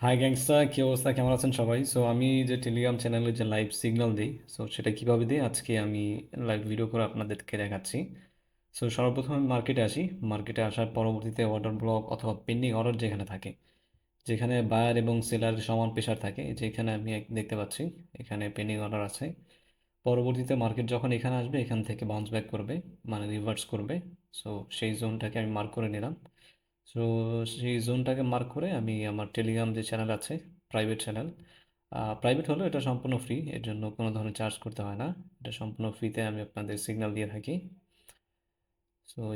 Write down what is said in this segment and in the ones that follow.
High gangster, কি অবস্থা? কেমন আছেন সবাই? আমি যে টেলিগ্রাম চ্যানেলে যে লাইভ সিগন্যাল দিই, সেটা কিভাবে দিই আজকে আমি লাইভ ভিডিও করে আপনাদেরকে দেখাচ্ছি। সর্বপ্রথম আমি মার্কেটে আসি। মার্কেটে আসার পরবর্তীতে অর্ডার ব্লক অথবা পেন্ডিং অর্ডার যেখানে থাকে, যেখানে বায়ার এবং সেলার সমান প্রেশার থাকে, যেখানে আমি দেখতে পাচ্ছি এখানে পেন্ডিং অর্ডার আছে। পরবর্তীতে মার্কেট যখন এখানে আসবে, এখান থেকে বাউন্স ব্যাক করবে, মানে রিভার্স করবে। সো সেই জোনটাকে আমি মার্ক করে নিলাম। সো সেই জোনটাকে মার্ক করে আমি আমার টেলিগ্রাম যে চ্যানেল আছে, প্রাইভেট চ্যানেল, প্রাইভেট হলেও এটা সম্পূর্ণ ফ্রি, এর জন্য কোনো ধরনের চার্জ করতে হয় না। এটা সম্পূর্ণ ফ্রিতে আমি আপনাদের সিগন্যাল দিয়ে থাকি।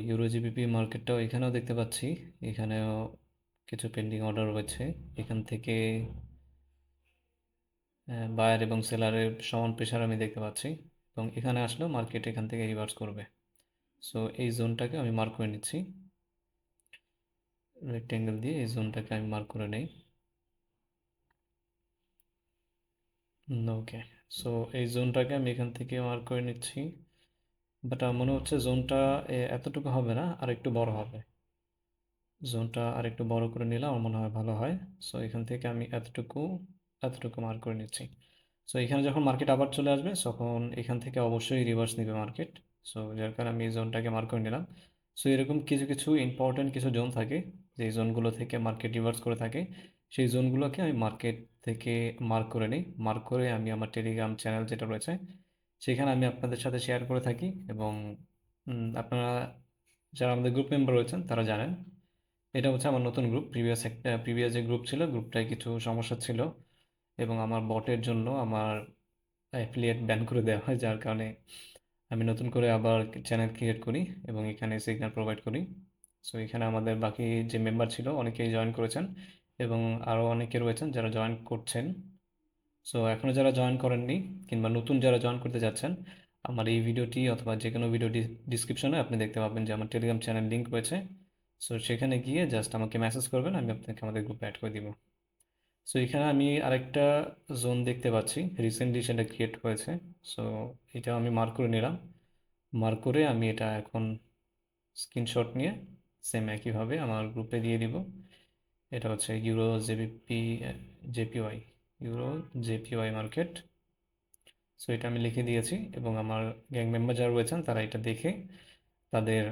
ইউরো জিবিপি মার্কেটটাও এখানেও দেখতে পাচ্ছি, এখানেও কিছু পেন্ডিং অর্ডার রয়েছে। এখান থেকে বায়ার এবং সেলারের সমান প্রেশার আমি দেখতে পাচ্ছি, এবং এখানে আসলেও মার্কেট এখান থেকে রিভার্স করবে। এই জোনটাকে আমি মার্ক করে নিচ্ছি রেক্টেঙ্গেল দিয়ে। এই জোনটাকে আমি মার্ক করে নেই। ওকে। সো এই জোনটাকে আমি এখান থেকে মার্ক করে নিচ্ছি, বাট আমার মনে হচ্ছে জোনটা এতটুকু হবে না, আর একটু বড় হবে। জোনটা আর একটু বড় করে নিলে আমার মনে হয় ভালো হয়। এখান থেকে আমি এতটুকু এতটুকু মার্ক করে নিচ্ছি। এখানে যখন মার্কেট আবার চলে আসবে, তখন এখান থেকে অবশ্যই রিভার্স নেবে মার্কেট। যার কারণে আমি এই জোনটাকে মার্ক করে নিলাম। এরকম কিছু কিছু ইম্পর্টেন্ট কিছু জোন থাকে, যে জোনগুলো থেকে মার্কেট রিভার্স করে থাকে, সেই জোনগুলোকে আমি মার্কেট থেকে মার্ক করে নিই। মার্ক করে আমি আমার টেলিগ্রাম চ্যানেল যেটা রয়েছে, সেখানে আমি আপনাদের সাথে শেয়ার করে থাকি। এবং আপনারা যারা আমাদের গ্রুপ মেম্বার রয়েছেন তারা জানেন, এটা হচ্ছে আমার নতুন গ্রুপ। প্রিভিয়াস যে গ্রুপ ছিল, গ্রুপটায় কিছু সমস্যা ছিল, এবং আমার বটের জন্য আমার অ্যাফিলিয়েট ব্যান করে দেওয়া হয়, যার কারণে আমি নতুন করে আবার চ্যানেল ক্রিয়েট করি এবং এখানে সিগন্যাল প্রোভাইড করি। এখানে আমাদের বাকি যে মেম্বার ছিল অনেকেই জয়েন করেছেন, এবং আরও অনেকে রয়েছেন যারা জয়েন করছেন। এখনও যারা জয়েন করেননি, কিংবা নতুন যারা জয়েন করতে যাচ্ছেন, আমার এই ভিডিওটি অথবা যে কোনো ভিডিও ডিসক্রিপশনে আপনি দেখতে পাবেন যে আমার টেলিগ্রাম চ্যানেল লিঙ্ক রয়েছে। সেখানে গিয়ে জাস্ট আমাকে মেসেজ করবেন, আমি আপনাকে আমাদের গ্রুপে অ্যাড করে দিব। এখানে আমি আরেকটা জোন দেখতে পাচ্ছি, রিসেন্টলি সেটা ক্রিয়েট হয়েছে। সো এটা আমি মার্ক করে নিলাম। মার্ক করে আমি এটা এখন স্ক্রিনশট নিয়ে সেম একইভাবে আমার গ্রুপে দিয়ে দিব। এটা হচ্ছে euro JPY, euro JPY market. এটা আমি লিখে দিয়েছি, এবং আমার গ্যাং মেম্বার যারা রয়েছেন তারা এটা দেখে তাদের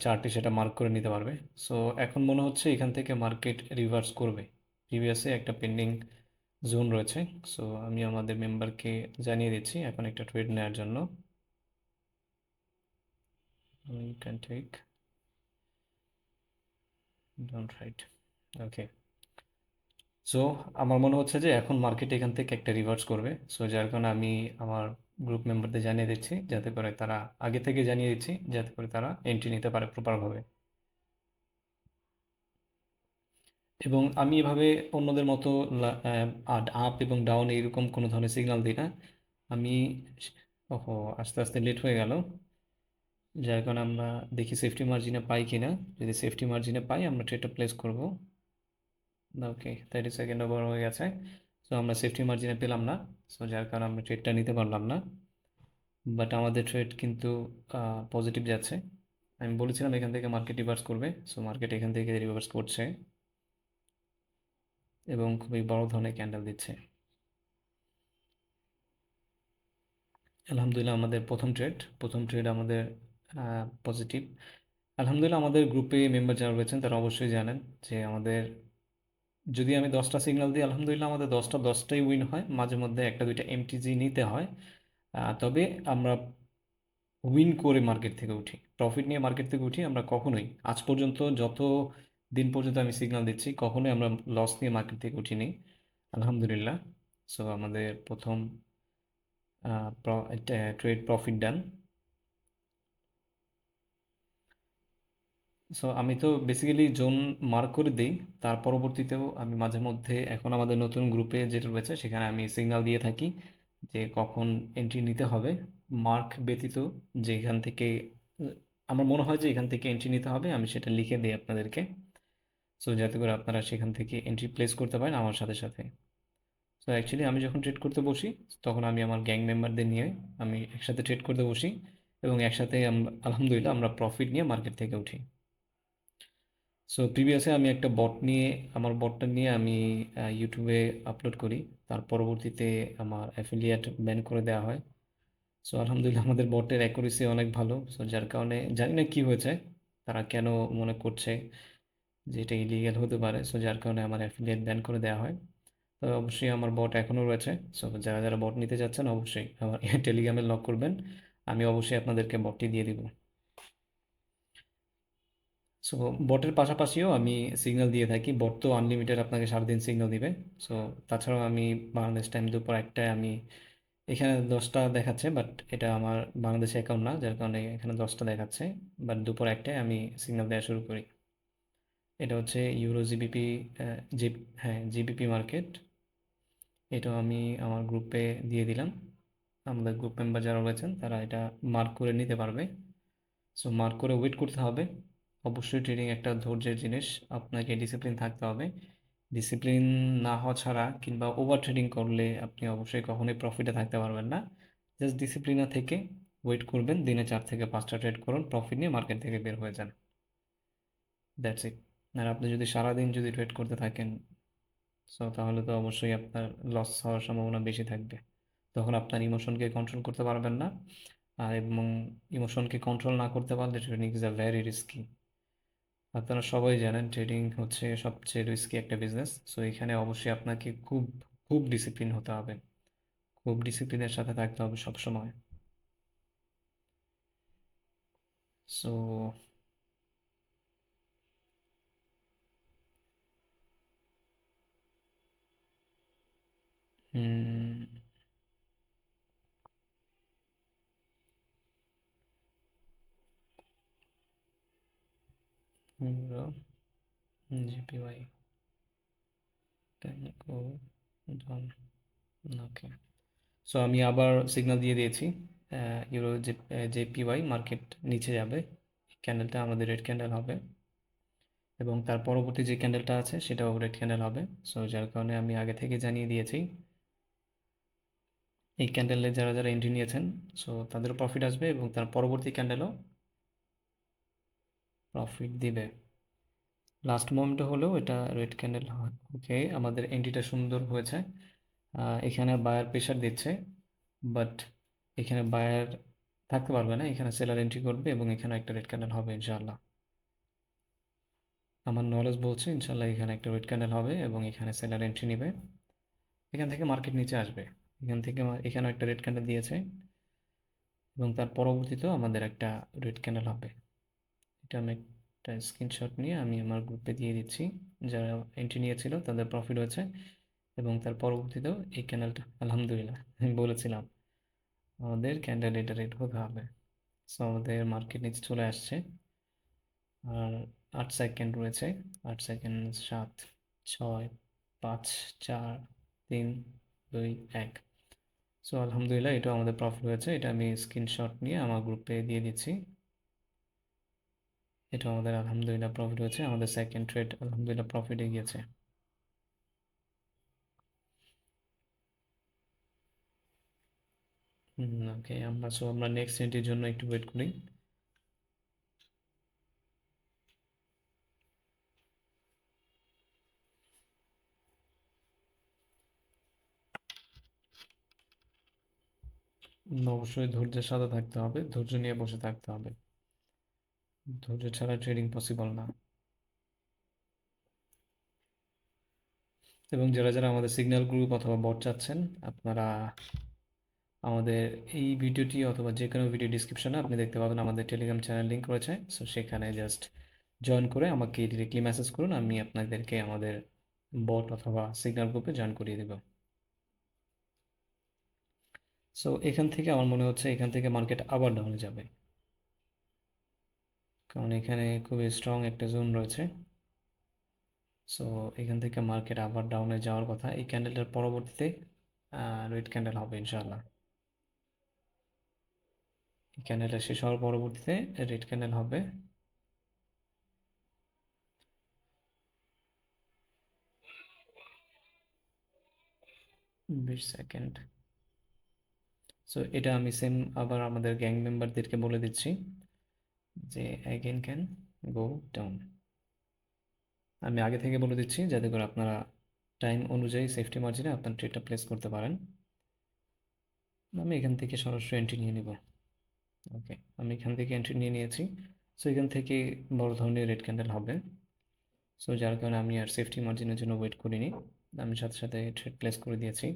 চার্টে সেটা মার্ক করে নিতে পারবে। সো এখন মনে হচ্ছে এখান থেকে মার্কেট রিভার্স করবে। প্রিভিয়াসে একটা পেন্ডিং জোন রয়েছে। আমি আমাদের মেম্বারকে জানিয়ে দিচ্ছি এখন একটা ট্রেড নেওয়ার জন্য। You can take, don't write. Okay. So আমার মনে হচ্ছে যে এখন মার্কেট এখান থেকে একটা রিভার্স করবে। যার কারণে আমি আমার গ্রুপ মেম্বারদের জানিয়ে দিচ্ছি, যাতে করে তারা আগে থেকে জানিয়ে দিচ্ছি, যাতে করে তারা এন্ট্রি নিতে পারে প্রপারভাবে। এবং আমি এভাবে অন্যদের মতো আপ এবং ডাউন এইরকম কোনো ধরনের সিগন্যাল দিই না। আমি, ওহো, আস্তে আস্তে লেট হয়ে গেল, যার কারণে আমরা দেখি সেফটি মার্জিনে পাই কিনা। যদি সেফটি মার্জিনে পাই আমরা ট্রেডটা প্লেস করব। ওকে, 30 সেকেন্ড ওভার হয়ে গেছে। আমরা সেফটি মার্জিনে পেলাম না। যার কারণে আমরা ট্রেডটা নিতে পারলাম না। বাট আমাদের ট্রেড কিন্তু পজিটিভ যাচ্ছে। আমি বলেছিলাম এখান থেকে মার্কেট রিভার্স করবে। মার্কেট এখান থেকে রিভার্স করছে, এবং খুবই বড় ধরনের ক্যান্ডেল দিচ্ছে। আলহামদুলিল্লাহ, আমাদের প্রথম ট্রেড আমাদের পজিটিভ। আলহামদুলিল্লাহ, আমাদের গ্রুপে মেম্বার যারা রয়েছেন তারা অবশ্যই জানেন যে আমাদের, যদি আমি 10টা সিগন্যাল দিই, আলহামদুলিল্লাহ আমাদের 10টাই উইন হয়। মাঝে মধ্যে একটা দুইটা এমটিজি নিতে হয়, তবে আমরা উইন করে মার্কেট থেকে উঠি, প্রফিট নিয়ে মার্কেট থেকে উঠি। আমরা কখনোই আজ পর্যন্ত, যত দিন পর্যন্ত আমি সিগন্যাল দিচ্ছি, কখনোই আমরা লস নিয়ে মার্কেট থেকে উঠিনি, আলহামদুলিল্লাহ। আমাদের প্রথম ট্রেড প্রফিট ডান। আমি তো বেসিক্যালি জোন মার্ক করে দিই, তার পরবর্তীতেও আমি মাঝে মধ্যে, এখন আমাদের নতুন গ্রুপে যেটা রয়েছে সেখানে আমি সিগন্যাল দিয়ে থাকি যে কখন এন্ট্রি নিতে হবে, মার্ক ব্যতীত। যেখান থেকে আমার মনে হয় যে এখান থেকে এন্ট্রি নিতে হবে, আমি সেটা লিখে দিই আপনাদেরকে। যাতে করে আপনারা সেখান থেকে এন্ট্রি প্লেস করতে পারেন আমার সাথে সাথে। অ্যাকচুয়ালি আমি যখন ট্রেড করতে বসি, তখন আমি আমার গ্যাং মেম্বারদের নিয়ে আমি একসাথে ট্রেড করতে বসি, এবং একসাথে আলহামদুলিল্লাহ আমরা প্রফিট নিয়ে মার্কেট থেকে উঠি। সো প্রিভিয়াসে আমি একটা বট নিয়ে, আমার বটটা নিয়ে আমি ইউটিউবে আপলোড করি। তার পরবর্তীতে আমার অ্যাফিলিয়েট ব্যান করে দেওয়া হয়। সো আলহামদুলিল্লাহ আমাদের বটের অ্যাকুরেসি অনেক ভালো। সো যার কারণে জানি না কি হয়েছে, তারা কেন মনে করছে যে এটা ইলিগ্যাল হতে পারে। সো যার কারণে আমার অ্যাফিলিয়েট ব্যান করে দেওয়া হয়। তবে অবশ্যই আমার বট এখনও রয়েছে। সো যারা যারা বট নিতে চাচ্ছেন অবশ্যই আমার টেলিগ্রামে লক করবেন, আমি অবশ্যই আপনাদেরকে বটটি দিয়ে দিব। সো বটের পাশাপাশিও আমি সিগন্যাল দিয়ে থাকি। বট তো আনলিমিটেড আপনাকে সারাদিন সিগন্যাল দিবে। সো তাছাড়াও আমি বাংলাদেশ টাইম দুপুর একটায় আমি, এখানে 10টা দেখাচ্ছে বাট এটা আমার বাংলাদেশে অ্যাকাউন্ট না, যার কারণে এখানে 10টা দেখাচ্ছে। বাট দুপুর একটায় আমি সিগন্যাল দেওয়া শুরু করি। এটা হচ্ছে ইউরো জিবিপি, জি, হ্যাঁ জিবিপি মার্কেট। এটাও আমি আমার গ্রুপে দিয়ে দিলাম। আমাদের গ্রুপ মেম্বার যারা রয়েছেন তারা এটা মার্ক করে নিতে পারবে। সো মার্ক করে ওয়েট করতে হবে। অবশ্যই ট্রেডিং একটা ধৈর্যের জিনিস, আপনাকে ডিসিপ্লিন থাকতে হবে। ডিসিপ্লিন না হওয়া ছাড়া কিংবা ওভার ট্রেডিং করলে আপনি অবশ্যই কখনোই প্রফিটে থাকতে পারবেন না। জাস্ট ডিসিপ্লিনে থেকে ওয়েট করবেন, দিনে 4 থেকে 5টা ট্রেড করুন, প্রফিট নিয়ে মার্কেট থেকে বের হয়ে যান। That's it. আর আপনি যদি সারাদিন যদি ট্রেড করতে থাকেন, সো তাহলে তো অবশ্যই আপনার লস হওয়ার সম্ভাবনা বেশি থাকবে। তখন আপনার ইমোশনকে কন্ট্রোল করতে পারবেন না। আর এবং ইমোশনকে কন্ট্রোল না করতে পারলে trading is a very risky. আপনারা সবাই জানেন ট্রেডিং হচ্ছে সবচেয়ে রিস্কি একটা বিজনেস। সো এখানে অবশ্যই আপনাকে খুব খুব ডিসিপ্লিন হতে হবে, খুব ডিসিপ্লিনের সাথে থাকতে হবে সবসময়। সো জিপিওয়াই ডান। ওকে। সো আমি আবার সিগন্যাল দিয়ে দিয়েছি। ইউরো জেপিওয়াই মার্কেট নিচে যাবে, ক্যান্ডেলটা আমাদের রেড ক্যান্ডেল হবে এবং তার পরবর্তী যে ক্যান্ডেলটা আছে সেটাও রেড ক্যান্ডেল হবে। সো যার কারণে আমি আগে থেকে জানিয়ে দিয়েছি। এই ক্যান্ডেলে যারা যারা এন্ট্রি নিয়েছেন, সো তাদেরও প্রফিট আসবে এবং তার পরবর্তী ক্যান্ডেলও প্রফিট দিবে। লাস্ট মোমেন্টে হলেও এটা রেড ক্যান্ডেল হয়। ওকে, আমাদের এন্ট্রিটা সুন্দর হয়েছে। এখানে বায়ার প্রেশার দিচ্ছে, বাট এখানে বায়ার থাকতে পারবে না, এখানে সেলার এন্ট্রি করবে এবং এখানে একটা রেড ক্যান্ডেল হবে ইনশাআল্লাহ। আমার নলেজ বলছে ইনশাআল্লাহ এখানে একটা রেড ক্যান্ডেল হবে এবং এখানে সেলার এন্ট্রি নেবে। এখান থেকে মার্কেট নিচে আসবে। এখান থেকে এখানে একটা রেড ক্যান্ডেল দিয়েছে এবং তার পরবর্তীতেও আমাদের একটা রেড ক্যান্ডেল হবে। এটা আমি একটা স্ক্রিনশট নিয়ে আমি আমার গ্রুপে দিয়ে দিচ্ছি। যারা এন্ট্রি নিয়েছিল তাদের প্রফিট হয়েছে এবং তার পরবর্তীতেও এই ক্যান্ডেলটা আলহামদুলিল্লাহ আমি বলেছিলাম আমাদের ক্যান্ডেল এটা রেড হতে হবে। সো আমাদের মার্কেট নিচে চলে আসছে। আর 8 সেকেন্ড রয়েছে। 8 সেকেন্ড, 7, 6, 5, 4, 3, 2, 1। সো আলহামদুলিল্লাহ এটাও আমাদের প্রফিট হয়েছে। এটা আমি স্ক্রিনশট নিয়ে আমার গ্রুপে দিয়ে দিচ্ছি। এটা আমাদের আলহামদুলিল্লাহ প্রফিট হয়েছে, আমাদের সেকেন্ড ট্রেড আলহামদুলিল্লাহ প্রফিটে গিয়েছে। ওকে, আমরা নেক্সট এন্ট্রির জন্য একটু ওয়েট করি। অবশ্যই ধৈর্যের সাথে থাকতে হবে, ধৈর্য নিয়ে বসে থাকতে হবে। ধৈর্য ছাড়া ট্রেডিং পসিবল না। এবং যারা যারা আমাদের সিগন্যাল গ্রুপ অথবা বট চাচ্ছেন, আপনারা আমাদের এই ভিডিওটি অথবা যে কোনো ভিডিও ডিসক্রিপশনে আপনি দেখতে পাবেন আমাদের টেলিগ্রাম চ্যানেল লিঙ্ক রয়েছে। সো সেখানে জাস্ট জয়েন করে আমাকে ডিরেক্টলি মেসেজ করুন, আমি আপনাদেরকে আমাদের বট অথবা সিগন্যাল গ্রুপে জয়েন করিয়ে দেব। সো এখান থেকে আমার মনে হচ্ছে এখান থেকে মার্কেট আবার ডাউনে যাবে, কারণ এখানে খুবই স্ট্রং একটা জোন রয়েছে। সো এখান থেকে মার্কেট আবার ডাউনে যাওয়ার কথা। এই ক্যান্ডেলটার পরবর্তীতে রেড ক্যান্ডেল হবে ইনশাআল্লাহ। এই ক্যান্ডেলটা শেষ হওয়ার পরবর্তীতে রেড ক্যান্ডেল হবে। 20 সেকেন্ড। সো এটা আমি সেম আবার আমাদের গ্যাং মেম্বারদেরকে বলে দিচ্ছি যে অ্যাগেন ক্যান গো ডাউন। আমি আগে থেকে বলে দিচ্ছি যাতে করে আপনারা টাইম অনুযায়ী সেফটি মার্জিনে আপনার ট্রেডটা প্লেস করতে পারেন। আমি এখান থেকে সরাসরি এন্ট্রি নিয়ে নিব। ওকে, আমি এখান থেকে এন্ট্রি নিয়ে নিয়েছি। সো এখান থেকে বড় ধরনের রেড ক্যান্ডেল হবে। সো যার কারণে আমি আর সেফটি মার্জিনের জন্য ওয়েট করিনি, আমি সাথে সাথে ট্রেড প্লেস করে দিয়েছি।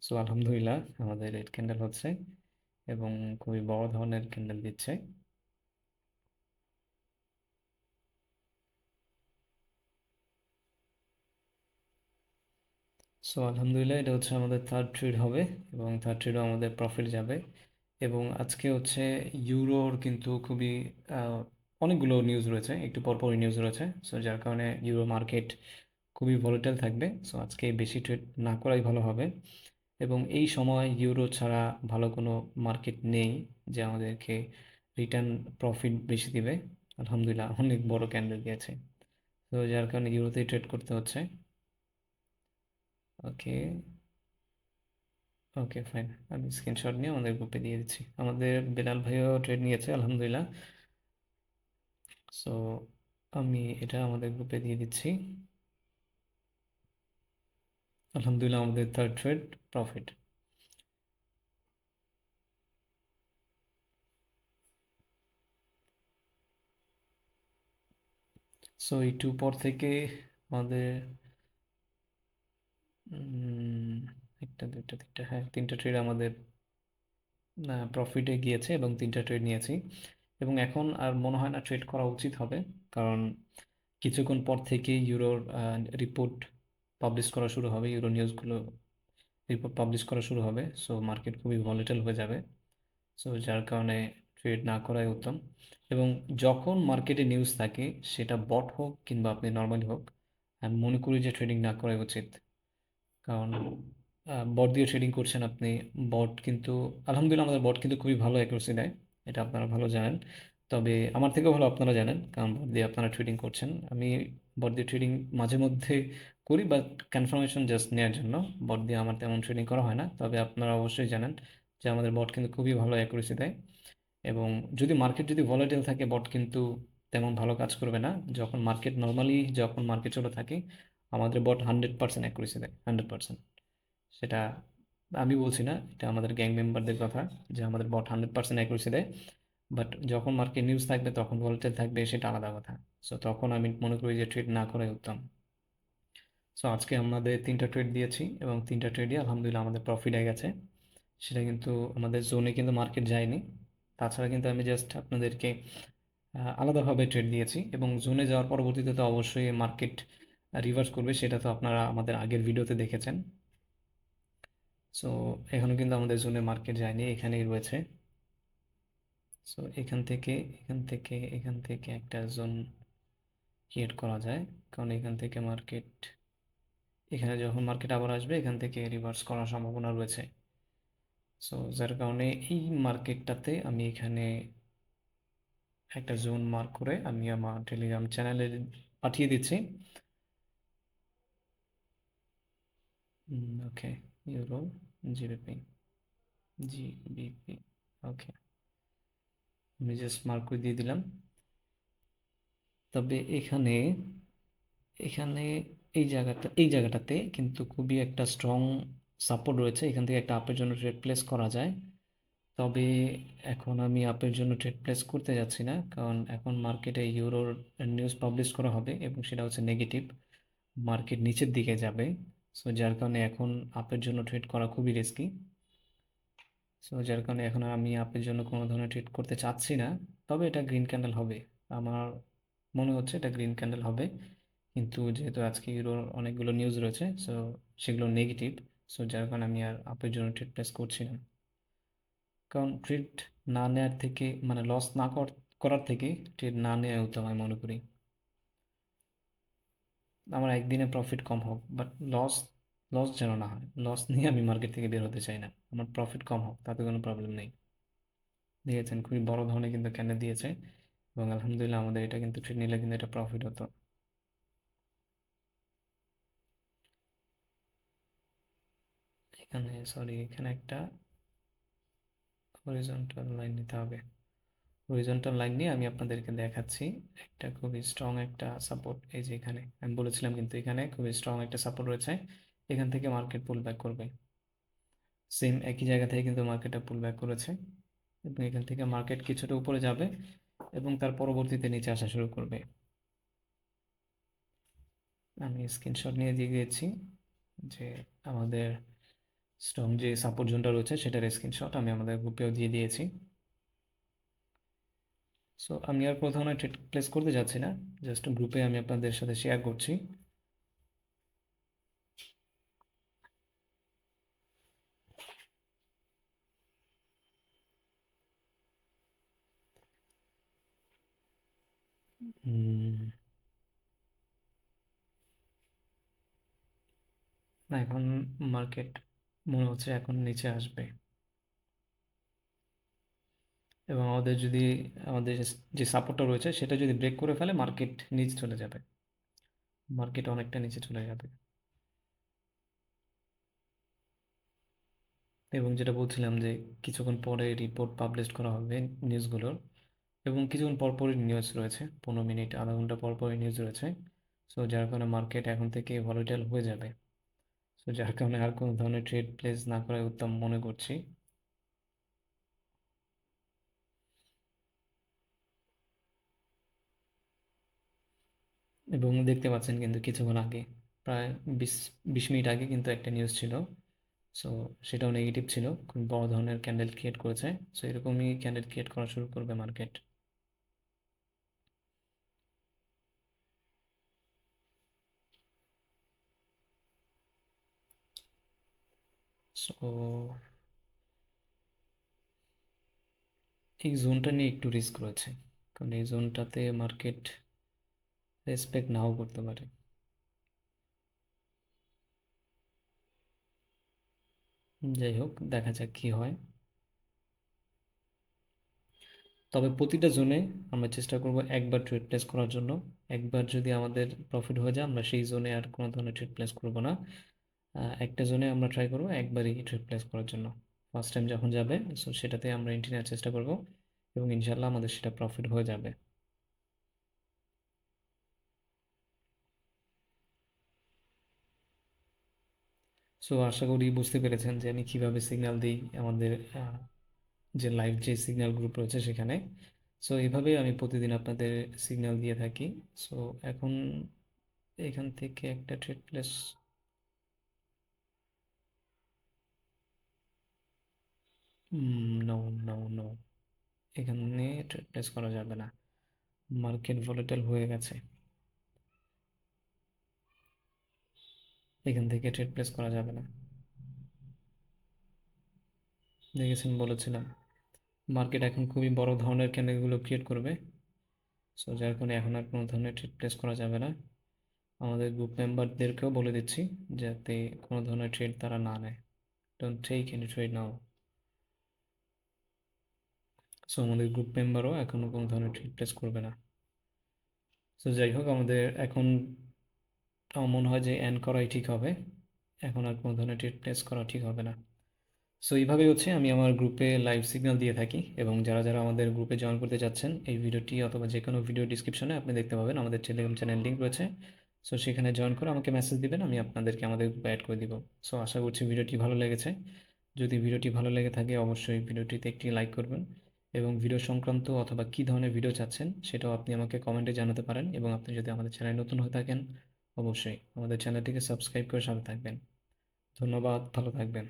সো আলহামদুলিল্লাহ আমাদের রেড ক্যান্ডেল হচ্ছে এবং খুবই বড় ধরনের ক্যান্ডেল দিচ্ছে। সো আলহামদুলিল্লাহ এটা হচ্ছে আমাদের থার্ড ট্রেড হবে এবং থার্ড ট্রেডও আমাদের প্রফিট যাবে। এবং আজকে হচ্ছে ইউরোর কিন্তু খুবই অনেকগুলো নিউজ রয়েছে, একটু পরপরই নিউজ রয়েছে। সো যার কারণে ইউরো মার্কেট খুবই ভোলেটাইল থাকবে। সো আজকে বেশি ট্রেড না করাই ভালো হবে। এবং এই সময় ইউরো ছাড়া ভালো কোনো মার্কেট নেই যে আমাদেরকে রিটার্ন প্রফিট বেশি দিবে। আলহামদুলিল্লাহ অনেক বড় ক্যান্ডেল দিয়েছে। তো যার কারণে ইউরোতেই ট্রেড করতে হচ্ছে। ওকে, ওকে ফাইন, আমি স্ক্রিনশট নিয়ে আমাদের গ্রুপে দিয়ে দিচ্ছি। আমাদের বেলাল ভাইও ট্রেড নিয়েছে আলহামদুলিল্লাহ। সো আমি এটা আমাদের গ্রুপে দিয়ে দিচ্ছি। আলহামদুলিল্লাহ আমাদের থার্ড ট্রেড প্রফিট। সো একটু পর থেকে আমাদের একটা দুইটা তিনটা, হ্যাঁ তিনটা ট্রেড আমাদের প্রফিটে গিয়েছে এবং তিনটা ট্রেড নিয়েছি। এবং এখন আর মনে হয় না ট্রেড করা উচিত হবে, কারণ কিছুক্ষণ পর থেকে ইউরোর রিপোর্ট পাবলিশ করা শুরু হবে, ইউরো নিউজগুলো রিপোর্ট পাবলিশ করা শুরু হবে। সো মার্কেট খুবই ভলিটাইল হয়ে যাবে। সো যার কারণে ট্রেড না করাই উত্তম। এবং যখন মার্কেটে নিউজ থাকে, সেটা বট হোক কিংবা আপনি নর্মালি হোক, আমি মনে করি যে ট্রেডিং না করাই উচিত। কারণ বট দিয়ে ট্রেডিং করছেন আপনি, বট কিন্তু আলহামদুলিল্লাহ আমাদের বট কিন্তু খুবই ভালো অ্যাকুরেসি দেয়, এটা আপনারা ভালো জানেন। তবে আমার থেকেও ভালো আপনারা জানেন, কারণ বট দিয়ে আপনারা ট্রেডিং করছেন। আমি বট দিয়ে ট্রেডিং মাঝে মধ্যে করি, বাট কনফার্মেশন জাস্ট নেওয়ার জন্য। বট দিয়ে আমার তেমন ট্রেডিং করা হয় না, তবে আপনারা অবশ্যই জানেন যে আমাদের বট কিন্তু খুবই ভালো অ্যাকুরেসি দেয়। এবং যদি মার্কেট যদি ভলাটাইল থাকে, বট কিন্তু তেমন ভালো কাজ করবে না। যখন মার্কেট নর্মালি, যখন মার্কেট চলে থাকে, আমাদের বট 100% অ্যাকুরেসি দেয়, 100%। সেটা আমি বলছি না, এটা আমাদের গ্যাং মেম্বারদের কথা, যে আমাদের বট 100% অ্যাকুরেসি দেয়। বাট যখন মার্কেট নিউজ থাকবে, তখন ভলাটাইল থাকবে, সেটা আলাদা কথা। সো তখন আমি মনে করি যে ট্রেড না করাই উত্তম। সো আজকে আমাদের তিনটা ট্রেড দিয়েছি এবং তিনটা ট্রেডই আলহামদুলিল্লাহ আমাদের প্রফিট হয়ে গেছে। সেটা কিন্তু আমাদের জোনে কিন্তু মার্কেট যায়নি। তাছাড়া কিন্তু আমি জাস্ট আপনাদেরকে আলাদাভাবে ট্রেড দিয়েছি, এবং জোনে যাওয়ার পরবর্তীতে তো অবশ্যই মার্কেট রিভার্স করবে, সেটা তো আপনারা আমাদের আগের ভিডিওতে দেখেছেন। সো এখনও কিন্তু আমাদের জোনে মার্কেট যায়নি, এখানেই রয়েছে। সো এখান থেকে একটা জোন ক্রিয়েট করা যায়, কারণ এখান থেকে মার্কেট, এখানে যখন মার্কেট আবার আসবে, এখান থেকে রিভার্স করার সম্ভাবনা রয়েছে। সো যার কারণে এই মার্কেটটাতে আমি এখানে একটা জোন মার্ক করে আমি আমার টেলিগ্রাম চ্যানেলে পাঠিয়ে দিচ্ছি। ওকে, ইউরো জিবিপি, জিবিপি, ওকে, আমি জাস্ট মার্ক করে দিয়ে দিলাম। তবে এখানে এখানে এই জায়গাটাতে কিন্তু খুবই একটা স্ট্রং সাপোর্ট রয়েছে, এখান থেকে একটা আপের জন্য ট্রেড প্লেস করা যায়। তবে এখন আমি আপের জন্য ট্রেড প্লেস করতে যাচ্ছি না, কারণ এখন মার্কেটে ইউরোর নিউজ পাবলিশ করা হবে এবং সেটা হচ্ছে নেগেটিভ, মার্কেট নিচের দিকে যাবে। সো যার কারণে এখন আপের জন্য ট্রেড করা খুবই রিস্কি। সো যার কারণে এখন আর আমি আপের জন্য কোনো ধরনের ট্রেড করতে চাচ্ছি না। তবে এটা গ্রিন ক্যান্ডেল হবে, আমার মনে হচ্ছে এটা গ্রিন ক্যান্ডেল হবে। কিন্তু যেহেতু আজকে ইউরোর অনেকগুলো নিউজ রয়েছে, সো সেগুলো নেগেটিভ। সো যার কারণে আমি আর আপের জন্য ট্রেড প্লেস করছি না। কারণ ট্রেড না নেওয়ার থেকে, মানে লস না করার থেকে ট্রেড না নেওয়া উত্তম আমি মনে করি। আমার একদিনে প্রফিট কম হোক, বাট লস লস যেন না হয়, লস নিয়ে আমি মার্কেট থেকে বের হতে চাই না। আমার প্রফিট কম হোক, তাতে কোনো প্রবলেম নেই। দিয়েছেন খুবই বড় ধরনের কিন্তু ক্যান্ডেল দিয়েছে, এবং আলহামদুলিল্লাহ আমাদের এটা কিন্তু ট্রেড নিলে কিন্তু এটা প্রফিট হতো। এখানে সরি, এখানে একটা হরিজন্টাল লাইন নিতে হবে। হরিজন্টাল লাইন নিয়ে আমি আপনাদেরকে দেখাচ্ছি একটা খুবই স্ট্রং একটা সাপোর্ট। এই যে এখানে আমি বলেছিলাম কিন্তু এখানে খুবই স্ট্রং একটা সাপোর্ট রয়েছে, এখান থেকে মার্কেট পুল ব্যাক করবে। সেম একই জায়গা থেকে কিন্তু মার্কেটটা পুল ব্যাক করেছে এবং এখান থেকে মার্কেট কিছুটা উপরে যাবে এবং তার পরবর্তীতে নিচে আসা শুরু করবে। আমি স্ক্রিনশট নিয়ে দিয়ে দিয়েছি যে আমাদের স্ট্রং যে সাপোর্ট জোনটা রয়েছে সেটার স্ক্রিনশট আমি আমাদের গ্রুপেও দিয়ে দিয়েছি। সো আমি আর কোনো ধরনের ট্রেড প্লেস করতে যাচ্ছি না, জাস্ট গ্রুপে আমি আপনাদের সাথে শেয়ার করছি। না, এখন মার্কেট মনে হচ্ছে এখন নিচে আসবে এবং আমাদের যে সাপোর্টটা রয়েছে সেটা যদি ব্রেক করে ফেলে মার্কেট নিচে চলে যাবে, মার্কেট অনেকটা নিচে চলে যাবে। এবং যেটা বলছিলাম যে কিছুক্ষণ পরে রিপোর্ট পাবলিশ করা হবে নিউজগুলোর, এবং কিছুক্ষণ পরপরই নিউজ রয়েছে, 15 মিনিট আধা ঘন্টা পরপরই নিউজ রয়েছে। সো যার কারণে মার্কেট এখন থেকে ভলিটাইল হয়ে যাবে। সো যার কারণে আর কোনো ধরনের ট্রেড প্লেস না করাই উত্তম মনে করছি। এবং দেখতে পাচ্ছেন কিন্তু কিছুক্ষণ আগে প্রায় বিশ 20 মিনিট আগে কিন্তু একটা নিউজ ছিল। সো সেটাও নেগেটিভ ছিল, খুব বড় ধরনের ক্যান্ডেল ক্রিয়েট করেছে। সো এরকমই ক্যান্ডেল ক্রিয়েট করা শুরু করবে মার্কেট। সো এই জোনটা নিয়ে একটু রিস্ক রয়েছে, কারণ এই জোনটাতে মার্কেট রেসপেক্ট নাও করতে পারে। যাই হোক, দেখা যাক কি হয়। তবে প্রতিটা জোনে আমরা চেষ্টা করব একবার ট্রেড প্লেস করার জন্য। একবার যদি আমাদের প্রফিট হয়ে যায় আমরা সেই জোনে আর কোনো ধরনের ট্রেড প্লেস করব না। একটা জোনে আমরা ট্রাই করবো একবারই ট্রেড প্লেস করার জন্য। ফার্স্ট টাইম যখন যাবে সো সেটাতে আমরা এন্ট্রি নেওয়ার চেষ্টা করব এবং ইনশাল্লাহ আমাদের সেটা প্রফিট হয়ে যাবে। সো আশা করি বুঝতে পেরেছেন যে আমি কিভাবে সিগন্যাল দিই আমাদের যে লাইভ যে সিগন্যাল গ্রুপ রয়েছে সেখানে। সো এইভাবেই আমি প্রতিদিন আপনাদের সিগন্যাল দিয়ে থাকি। সো এখন এখান থেকে একটা trade place, no no no, এখানে ট্রেড প্লেস করা যাবে না, মার্কেট ভোলেটাইল হয়ে গেছে, এখান থেকে ট্রেড প্লেস করা যাবে না। দেখেছেন, বলেছিলাম মার্কেট এখন খুবই বড় ধরনের ক্যান্ডেলগুলো ক্রিয়েট করবে। সো যার কারণে এখন আর কোনো ধরনের ট্রেড প্লেস করা যাবে না। আমাদের গ্রুপ মেম্বারদেরকেও বলে দিচ্ছি যাতে কোনো ধরনের ট্রেড তারা না নেয়। Don't take any trade now. So আমাদের গ্রুপ মেম্বারও এখনও কোনো ধরনের ট্রেড প্লেস করবে না। সো যাই হোক, আমাদের এখন আমার মনে হয় যে এন্ড করাই ঠিক হবে, এখন আর কোনো ধরনের ট্রেড প্লেস করা ঠিক হবে না। সো এইভাবেই হচ্ছে আমি আমার গ্রুপে লাইভ সিগন্যাল দিয়ে থাকি, এবং যারা যারা আমাদের গ্রুপে জয়েন করতে যাচ্ছেন এই ভিডিওটি অথবা যে কোনো ভিডিও ডিসক্রিপশনে আপনি দেখতে পাবেন আমাদের টেলিগ্রাম চ্যানেল লিঙ্ক রয়েছে। সো সেখানে জয়েন করে আমাকে মেসেজ দিবেন, আমি আপনাদেরকে আমাদের গ্রুপে অ্যাড করে দিব। সো আশা করছি ভিডিওটি ভালো লেগেছে। যদি ভিডিওটি ভালো লেগে থাকে অবশ্যই ভিডিওটিতে একটি লাইক করবেন, এবং ভিডিও সংক্রান্ত অথবা কী ধরনের ভিডিও চাচ্ছেন সেটাও আপনি আমাকে কমেন্টে জানাতে পারেন, এবং আপনি যদি আমাদের চ্যানেলে নতুন হয়ে থাকেন অবশ্যই আমাদের চ্যানেলটিকে সাবস্ক্রাইব করে সাথে থাকবেন। ধন্যবাদ, ভালো থাকবেন।